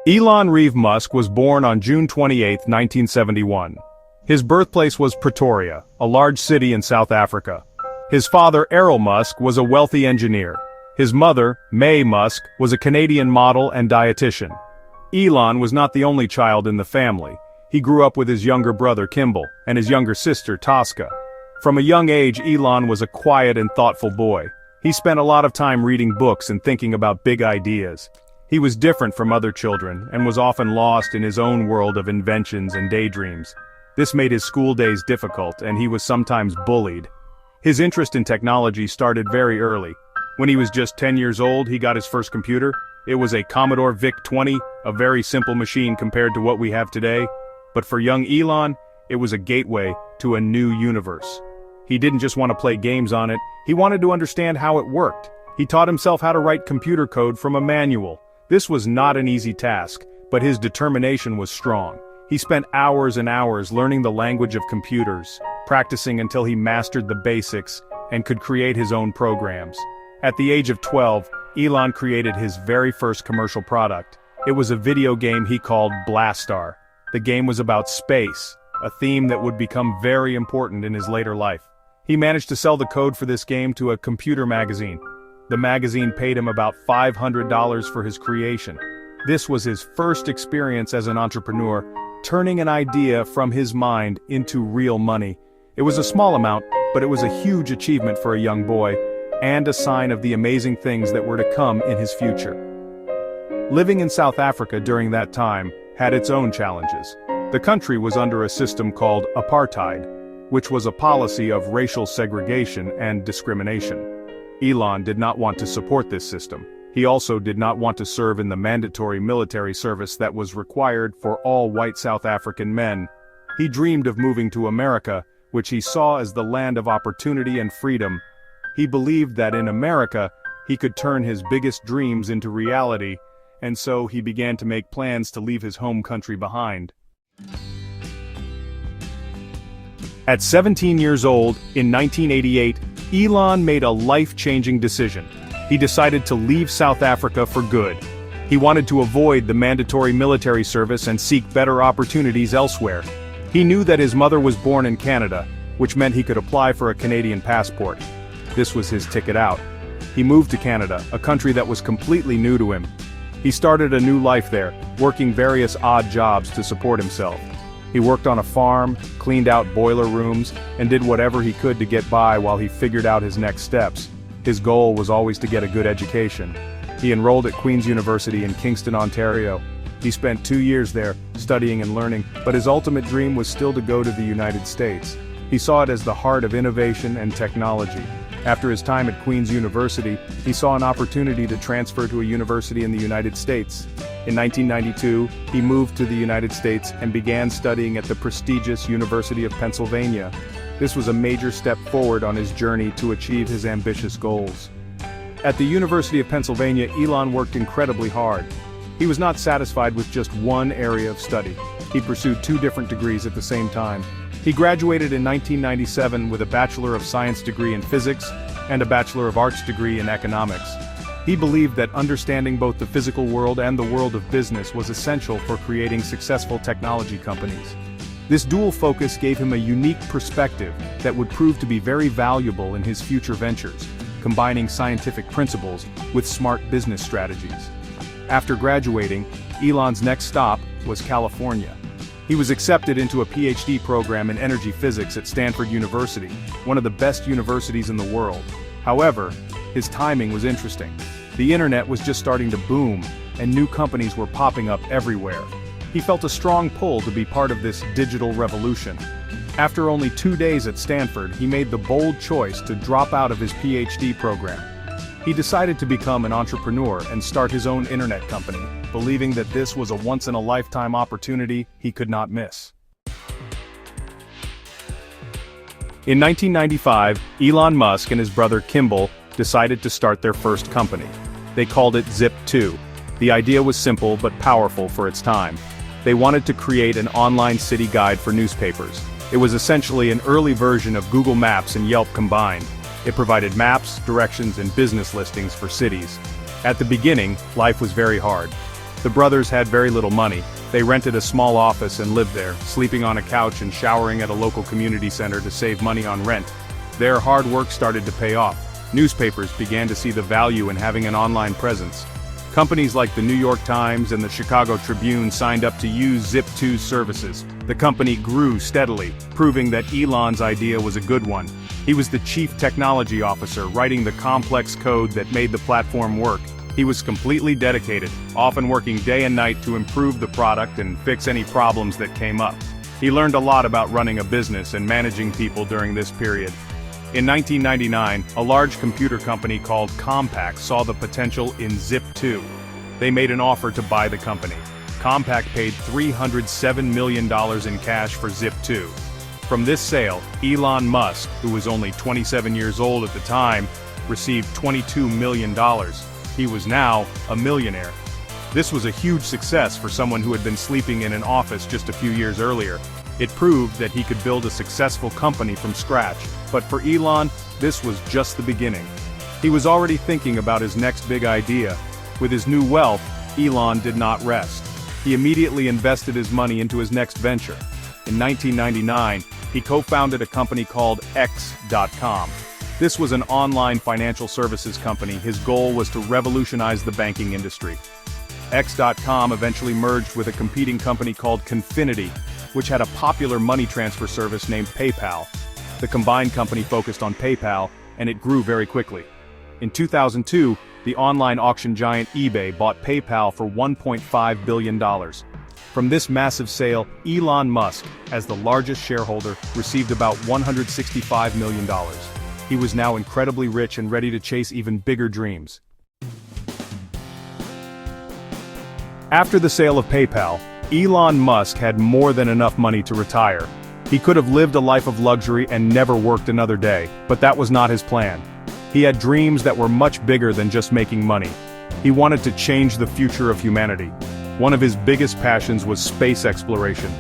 Elon Reeve Musk was born on June 28, 1971. His birthplace was Pretoria, a large city in South Africa. His father, Errol Musk, was a wealthy engineer. His mother, May Musk, was a Canadian model and dietitian. Elon was not the only child in the family. He grew up with his younger brother, Kimball, and his younger sister, Tosca. From a young age, Elon was a quiet and thoughtful boy. He spent a lot of time reading books and thinking about big ideas. He was different from other children, and was often lost in his own world of inventions and daydreams. This made his school days difficult, and he was sometimes bullied. His interest in technology started very early. When he was just 10 years old, he got his first computer. It was a Commodore VIC-20, a very simple machine compared to what we have today. But for young Elon, it was a gateway to a new universe. He didn't just want to play games on it, he wanted to understand how it worked. He taught himself how to write computer code from a manual. This was not an easy task, but his determination was strong. He spent hours and hours learning the language of computers, practicing until he mastered the basics, and could create his own programs. At the age of 12, Elon created his very first commercial product. It was a video game he called Blastar. The game was about space, a theme that would become very important in his later life. He managed to sell the code for this game to a computer magazine. The magazine paid him about $500 for his creation. This was his first experience as an entrepreneur, turning an idea from his mind into real money. It was a small amount, but it was a huge achievement for a young boy, and a sign of the amazing things that were to come in his future. Living in South Africa during that time had its own challenges. The country was under a system called apartheid, which was a policy of racial segregation and discrimination. Elon did not want to support this system. He also did not want to serve in the mandatory military service that was required for all white South African men. He dreamed of moving to America, which he saw as the land of opportunity and freedom. He believed that in America, he could turn his biggest dreams into reality, and so he began to make plans to leave his home country behind. At 17 years old, in 1988, Elon made a life-changing decision. He decided to leave South Africa for good. He wanted to avoid the mandatory military service and seek better opportunities elsewhere. He knew that his mother was born in Canada, which meant he could apply for a Canadian passport. This was his ticket out. He moved to Canada, a country that was completely new to him. He started a new life there, working various odd jobs to support himself. He worked on a farm, cleaned out boiler rooms, and did whatever he could to get by while he figured out his next steps. His goal was always to get a good education. He enrolled at Queen's University in Kingston, Ontario. He spent 2 years there, studying and learning, but his ultimate dream was still to go to the United States. He saw it as the heart of innovation and technology. After his time at Queen's University, he saw an opportunity to transfer to a university in the United States. In 1992, he moved to the United States and began studying at the prestigious University of Pennsylvania. This was a major step forward on his journey to achieve his ambitious goals. At the University of Pennsylvania, Elon worked incredibly hard. He was not satisfied with just one area of study. He pursued 2 different degrees at the same time. He graduated in 1997 with a Bachelor of Science degree in physics and a Bachelor of Arts degree in economics. He believed that understanding both the physical world and the world of business was essential for creating successful technology companies. This dual focus gave him a unique perspective that would prove to be very valuable in his future ventures, combining scientific principles with smart business strategies. After graduating, Elon's next stop was California. He was accepted into a PhD program in energy physics at Stanford University, one of the best universities in the world. However, his timing was interesting. The internet was just starting to boom, and new companies were popping up everywhere. He felt a strong pull to be part of this digital revolution. After only 2 days at Stanford, he made the bold choice to drop out of his PhD program. He decided to become an entrepreneur and start his own internet company, believing that this was a once-in-a-lifetime opportunity he could not miss. In 1995, Elon Musk and his brother Kimball decided to start their first company. They called it Zip2. The idea was simple but powerful for its time. They wanted to create an online city guide for newspapers. It was essentially an early version of Google Maps and Yelp combined. It provided maps, directions, and business listings for cities. At the beginning, life was very hard. The brothers had very little money. They rented a small office and lived there, sleeping on a couch and showering at a local community center to save money on rent. Their hard work started to pay off. Newspapers began to see the value in having an online presence. Companies like the New York Times and the Chicago Tribune signed up to use Zip2's services. The company grew steadily, proving that Elon's idea was a good one. He was the chief technology officer, writing the complex code that made the platform work. He was completely dedicated, often working day and night to improve the product and fix any problems that came up. He learned a lot about running a business and managing people during this period. In 1999, a large computer company called Compaq saw the potential in Zip2. They made an offer to buy the company. Compaq paid $307 million in cash for Zip2. From this sale, Elon Musk, who was only 27 years old at the time, received $22 million. He was now a millionaire. This was a huge success for someone who had been sleeping in an office just a few years earlier. It proved that he could build a successful company from scratch. But for Elon, this was just the beginning. He was already thinking about his next big idea. With his new wealth, Elon did not rest. He immediately invested his money into his next venture. In 1999, he co-founded a company called X.com. This was an online financial services company. His goal was to revolutionize the banking industry. X.com eventually merged with a competing company called Confinity, which had a popular money transfer service named PayPal. The combined company focused on PayPal, and it grew very quickly. In 2002, the online auction giant eBay bought PayPal for $1.5 billion. From this massive sale, Elon Musk, as the largest shareholder, received about $165 million. He was now incredibly rich and ready to chase even bigger dreams. After the sale of PayPal, Elon Musk had more than enough money to retire. He could have lived a life of luxury and never worked another day, but that was not his plan. He had dreams that were much bigger than just making money. He wanted to change the future of humanity. One of his biggest passions was space exploration.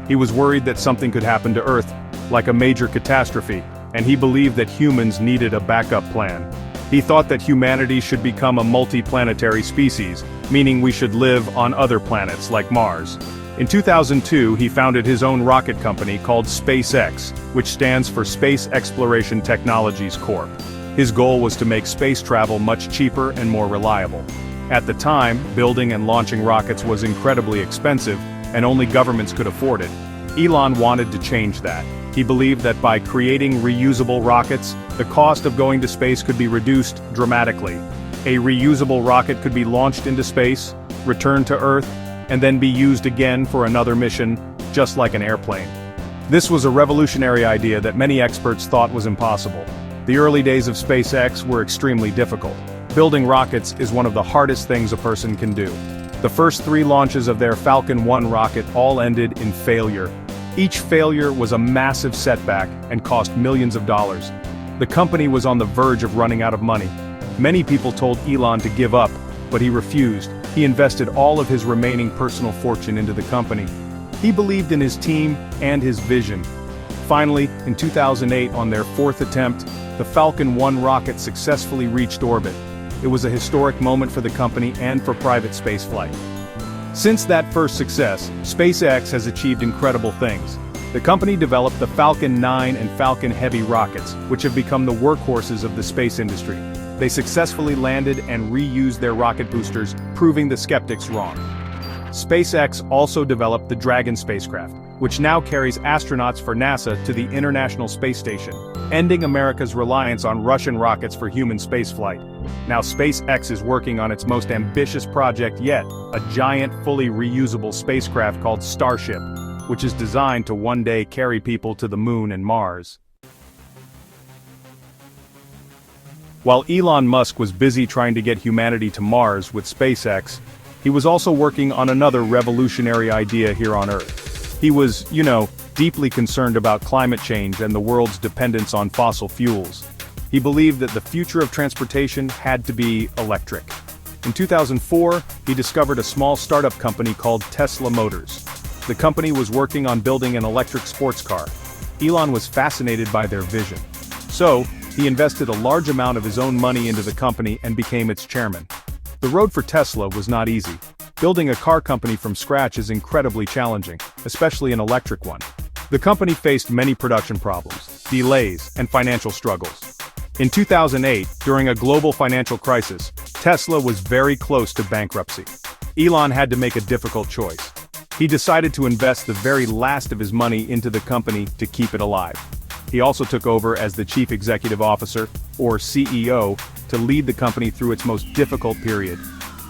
He was worried that something could happen to Earth, like a major catastrophe, and he believed that humans needed a backup plan. He thought that humanity should become a multi-planetary species, meaning we should live on other planets like Mars. In 2002, he founded his own rocket company called SpaceX, which stands for Space Exploration Technologies Corp. His goal was to make space travel much cheaper and more reliable. At the time, building and launching rockets was incredibly expensive, and only governments could afford it. Elon wanted to change that. He believed that by creating reusable rockets, the cost of going to space could be reduced dramatically. A reusable rocket could be launched into space, returned to Earth, and then be used again for another mission, just like an airplane. This was a revolutionary idea that many experts thought was impossible. The early days of SpaceX were extremely difficult. Building rockets is one of the hardest things a person can do. The first 3 launches of their Falcon 1 rocket all ended in failure. Each failure was a massive setback and cost millions of dollars. The company was on the verge of running out of money. Many people told Elon to give up, but he refused. He invested all of his remaining personal fortune into the company. He believed in his team and his vision. Finally, in 2008, on their 4th attempt, the Falcon 1 rocket successfully reached orbit. It was a historic moment for the company and for private spaceflight. Since that first success, SpaceX has achieved incredible things. The company developed the Falcon 9 and Falcon Heavy rockets, which have become the workhorses of the space industry. They successfully landed and reused their rocket boosters, proving the skeptics wrong. SpaceX also developed the Dragon spacecraft, which now carries astronauts for NASA to the International Space Station, ending America's reliance on Russian rockets for human spaceflight. Now SpaceX is working on its most ambitious project yet, a giant, fully reusable spacecraft called Starship, which is designed to one day carry people to the Moon and Mars. While Elon Musk was busy trying to get humanity to Mars with SpaceX, he was also working on another revolutionary idea here on Earth. He was, deeply concerned about climate change and the world's dependence on fossil fuels. He believed that the future of transportation had to be electric. In 2004, he discovered a small startup company called Tesla Motors. The company was working on building an electric sports car. Elon was fascinated by their vision. So, he invested a large amount of his own money into the company and became its chairman. The road for Tesla was not easy. Building a car company from scratch is incredibly challenging, especially an electric one. The company faced many production problems, delays, and financial struggles. In 2008, during a global financial crisis, Tesla was very close to bankruptcy. Elon had to make a difficult choice. He decided to invest the very last of his money into the company to keep it alive. He also took over as the Chief Executive Officer, or CEO, to lead the company through its most difficult period.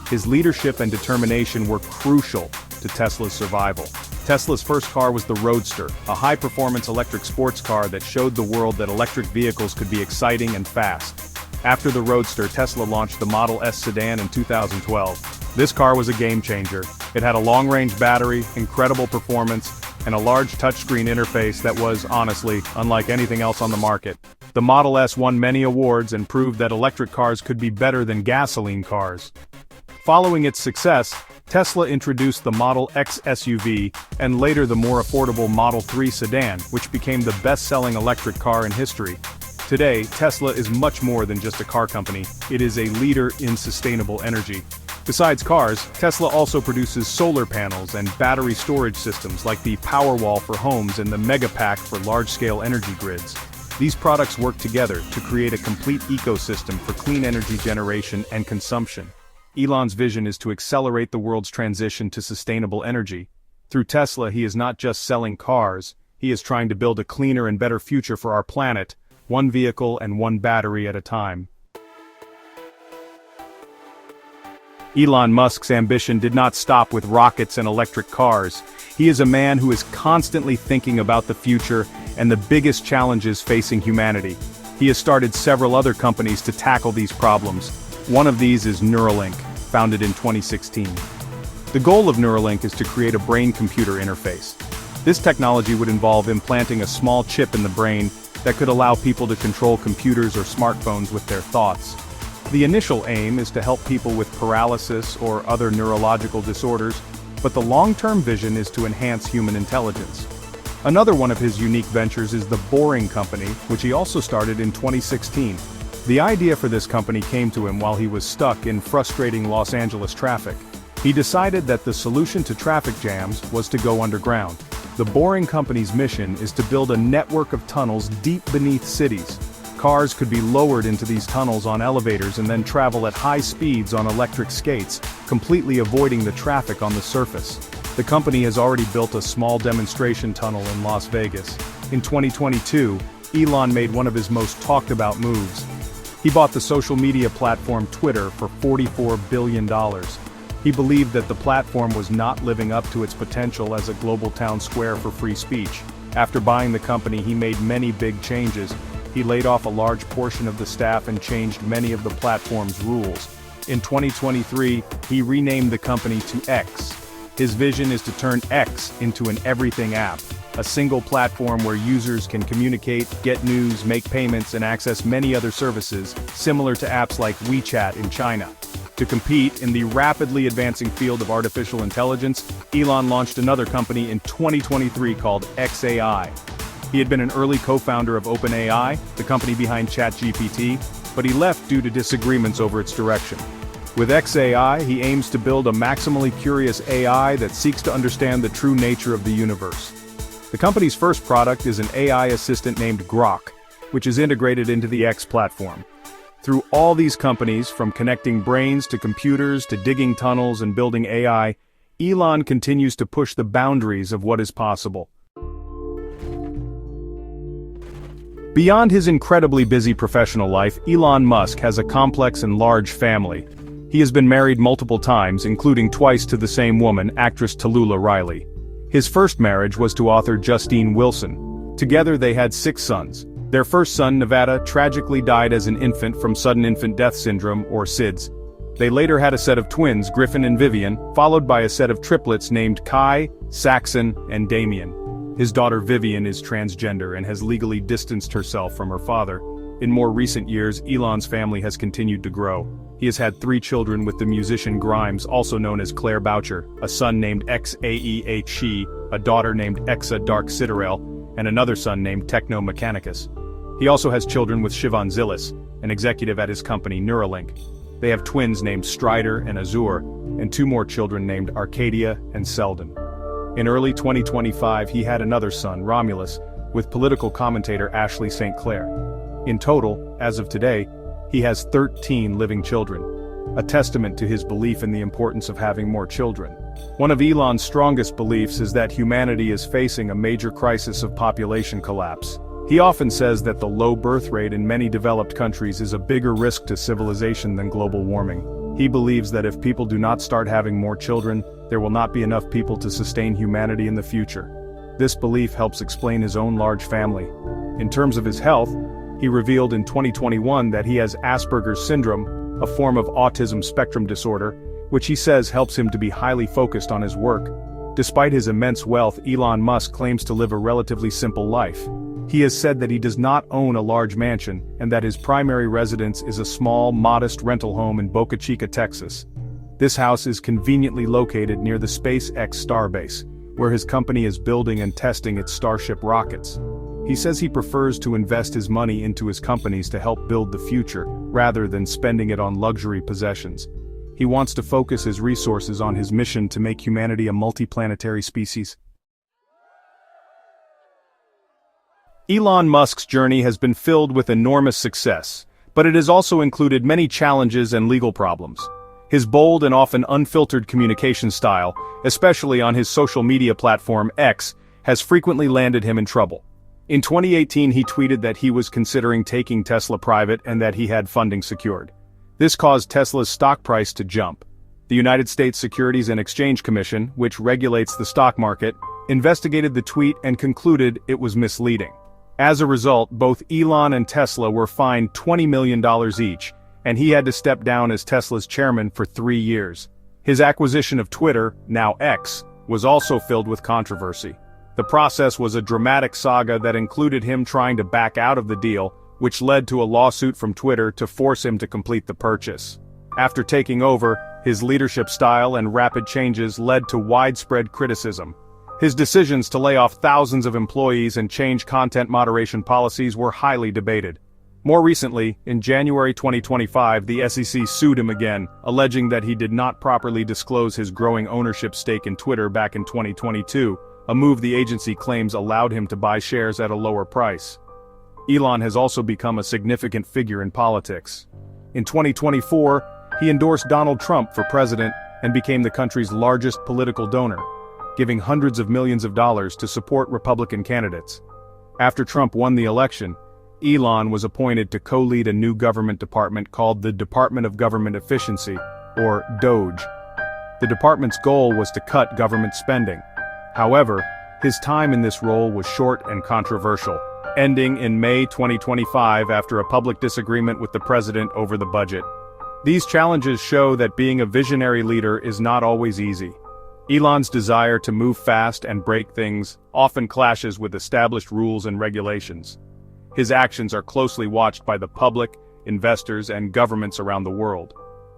His leadership and determination were crucial to Tesla's survival. Tesla's first car was the Roadster, a high-performance electric sports car that showed the world that electric vehicles could be exciting and fast. After the Roadster, Tesla launched the Model S sedan in 2012. This car was a game-changer. It had a long-range battery, incredible performance, and a large touchscreen interface that was, honestly, unlike anything else on the market. The Model S won many awards and proved that electric cars could be better than gasoline cars. Following its success, Tesla introduced the Model X SUV, and later the more affordable Model 3 sedan, which became the best-selling electric car in history. Today, Tesla is much more than just a car company, it is a leader in sustainable energy. Besides cars, Tesla also produces solar panels and battery storage systems like the Powerwall for homes and the Megapack for large-scale energy grids. These products work together to create a complete ecosystem for clean energy generation and consumption. Elon's vision is to accelerate the world's transition to sustainable energy. Through Tesla, he is not just selling cars, he is trying to build a cleaner and better future for our planet, one vehicle and one battery at a time. Elon Musk's ambition did not stop with rockets and electric cars. He is a man who is constantly thinking about the future and the biggest challenges facing humanity. He has started several other companies to tackle these problems. One of these is Neuralink, founded in 2016. The goal of Neuralink is to create a brain-computer interface. This technology would involve implanting a small chip in the brain that could allow people to control computers or smartphones with their thoughts. The initial aim is to help people with paralysis or other neurological disorders, but the long-term vision is to enhance human intelligence. Another one of his unique ventures is the Boring Company, which he also started in 2016. The idea for this company came to him while he was stuck in frustrating Los Angeles traffic. He decided that the solution to traffic jams was to go underground. The Boring Company's mission is to build a network of tunnels deep beneath cities. Cars could be lowered into these tunnels on elevators and then travel at high speeds on electric skates, completely avoiding the traffic on the surface. The company has already built a small demonstration tunnel in Las Vegas. In 2022, Elon made one of his most talked-about moves. He bought the social media platform Twitter for $44 billion. He believed that the platform was not living up to its potential as a global town square for free speech. After buying the company, he made many big changes. He laid off a large portion of the staff and changed many of the platform's rules. In 2023, he renamed the company to X. His vision is to turn X into an everything app, a single platform where users can communicate, get news, make payments, and access many other services, similar to apps like WeChat in China. To compete in the rapidly advancing field of artificial intelligence, Elon launched another company in 2023 called XAI. He had been an early co-founder of OpenAI, the company behind ChatGPT, but he left due to disagreements over its direction. With XAI, he aims to build a maximally curious AI that seeks to understand the true nature of the universe. The company's first product is an AI assistant named Grok, which is integrated into the X platform. Through all these companies, from connecting brains to computers to digging tunnels and building AI, Elon continues to push the boundaries of what is possible. Beyond his incredibly busy professional life, Elon Musk has a complex and large family. He has been married multiple times, including twice to the same woman, actress Tallulah Riley. His first marriage was to author Justine Wilson. Together they had 6 sons. Their first son, Nevada, tragically died as an infant from sudden infant death syndrome, or SIDS. They later had a set of twins, Griffin and Vivian, followed by a set of triplets named Kai, Saxon, and Damien. His daughter Vivian is transgender and has legally distanced herself from her father. In more recent years, Elon's family has continued to grow. He has had 3 children with the musician Grimes, also known as Claire Boucher, a son named Xaeh, a daughter named Exa Dark Citadel, and another son named Techno Mechanicus. He also has children with Shivan Zilis, an executive at his company Neuralink. They have twins named Strider and Azure. and 2 more children named Arcadia and Selden. In early 2025 he had another son, Romulus, with political commentator Ashley St. Clair. In total, as of today, he has 13 living children, a testament to his belief in the importance of having more children. One of Elon's strongest beliefs is that humanity is facing a major crisis of population collapse. He often says that the low birth rate in many developed countries is a bigger risk to civilization than global warming. He believes that if people do not start having more children, there will not be enough people to sustain humanity in the future. This belief helps explain his own large family. In terms of his health, he revealed in 2021 that he has Asperger's syndrome, a form of autism spectrum disorder, which he says helps him to be highly focused on his work. Despite his immense wealth, Elon Musk claims to live a relatively simple life. He has said that he does not own a large mansion, and that his primary residence is a small, modest rental home in Boca Chica, Texas. This house is conveniently located near the SpaceX Starbase, where his company is building and testing its Starship rockets. He says he prefers to invest his money into his companies to help build the future, rather than spending it on luxury possessions. He wants to focus his resources on his mission to make humanity a multiplanetary species. Elon Musk's journey has been filled with enormous success, but it has also included many challenges and legal problems. His bold and often unfiltered communication style, especially on his social media platform X, has frequently landed him in trouble. In 2018 he tweeted that he was considering taking Tesla private and that he had funding secured. This caused Tesla's stock price to jump. The United States Securities and Exchange Commission, which regulates the stock market, investigated the tweet and concluded it was misleading. As a result, both Elon and Tesla were fined $20 million each, and he had to step down as Tesla's chairman for 3 years. His acquisition of Twitter, now X, was also filled with controversy. The process was a dramatic saga that included him trying to back out of the deal, which led to a lawsuit from Twitter to force him to complete the purchase. After taking over, his leadership style and rapid changes led to widespread criticism. His decisions to lay off thousands of employees and change content moderation policies were highly debated. More recently, in January 2025, the SEC sued him again, alleging that he did not properly disclose his growing ownership stake in Twitter back in 2022, a move the agency claims allowed him to buy shares at a lower price. Elon has also become a significant figure in politics. In 2024, he endorsed Donald Trump for president and became the country's largest political donor, giving hundreds of millions of dollars to support Republican candidates. After Trump won the election, Elon was appointed to co-lead a new government department called the Department of Government Efficiency, or DOGE. The department's goal was to cut government spending. However, his time in this role was short and controversial, ending in May 2025 after a public disagreement with the president over the budget. These challenges show that being a visionary leader is not always easy. Elon's desire to move fast and break things often clashes with established rules and regulations. His actions are closely watched by the public, investors, and governments around the world.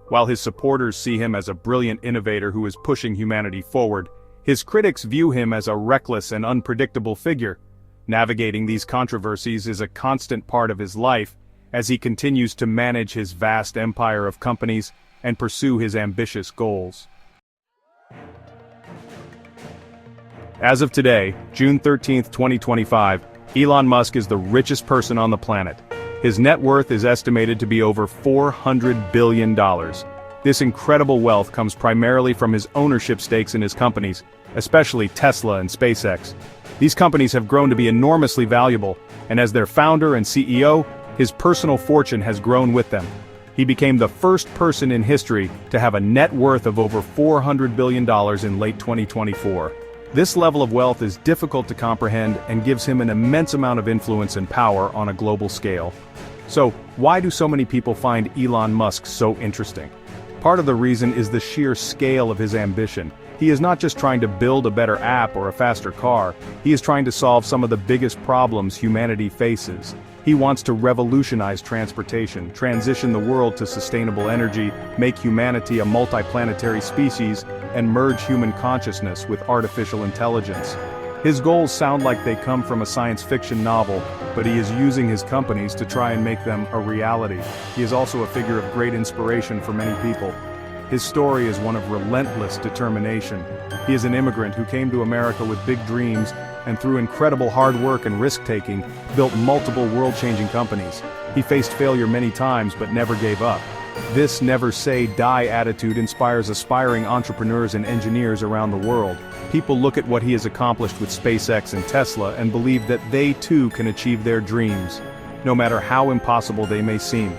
While his supporters see him as a brilliant innovator who is pushing humanity forward, his critics view him as a reckless and unpredictable figure. Navigating these controversies is a constant part of his life as he continues to manage his vast empire of companies and pursue his ambitious goals. As of today, June 13, 2025, Elon Musk is the richest person on the planet. His net worth is estimated to be over $400 billion. This incredible wealth comes primarily from his ownership stakes in his companies, especially Tesla and SpaceX. These companies have grown to be enormously valuable, and as their founder and CEO, his personal fortune has grown with them. He became the first person in history to have a net worth of over $400 billion in late 2024. This level of wealth is difficult to comprehend and gives him an immense amount of influence and power on a global scale. So, why do so many people find Elon Musk so interesting? Part of the reason is the sheer scale of his ambition. He is not just trying to build a better app or a faster car, he is trying to solve some of the biggest problems humanity faces. He wants to revolutionize transportation, transition the world to sustainable energy, make humanity a multiplanetary species, and merge human consciousness with artificial intelligence. His goals sound like they come from a science fiction novel, but he is using his companies to try and make them a reality. He is also a figure of great inspiration for many people. His story is one of relentless determination. He is an immigrant who came to America with big dreams, and through incredible hard work and risk-taking, built multiple world-changing companies. He faced failure many times but never gave up. This never say die attitude inspires aspiring entrepreneurs and engineers around the world. People look at what he has accomplished with SpaceX and Tesla and believe that they too can achieve their dreams, no matter how impossible they may seem.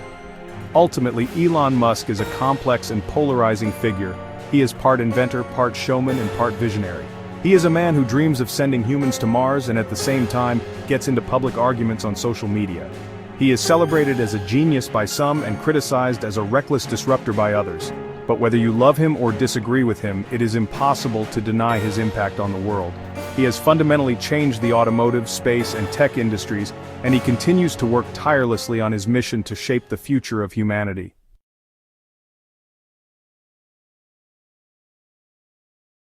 Ultimately, Elon Musk is a complex and polarizing figure. He is part inventor, part showman, and part visionary. He is a man who dreams of sending humans to Mars and at the same time gets into public arguments on social media. He is celebrated as a genius by some and criticized as a reckless disruptor by others. But whether you love him or disagree with him, it is impossible to deny his impact on the world. He has fundamentally changed the automotive, space, and tech industries, and he continues to work tirelessly on his mission to shape the future of humanity.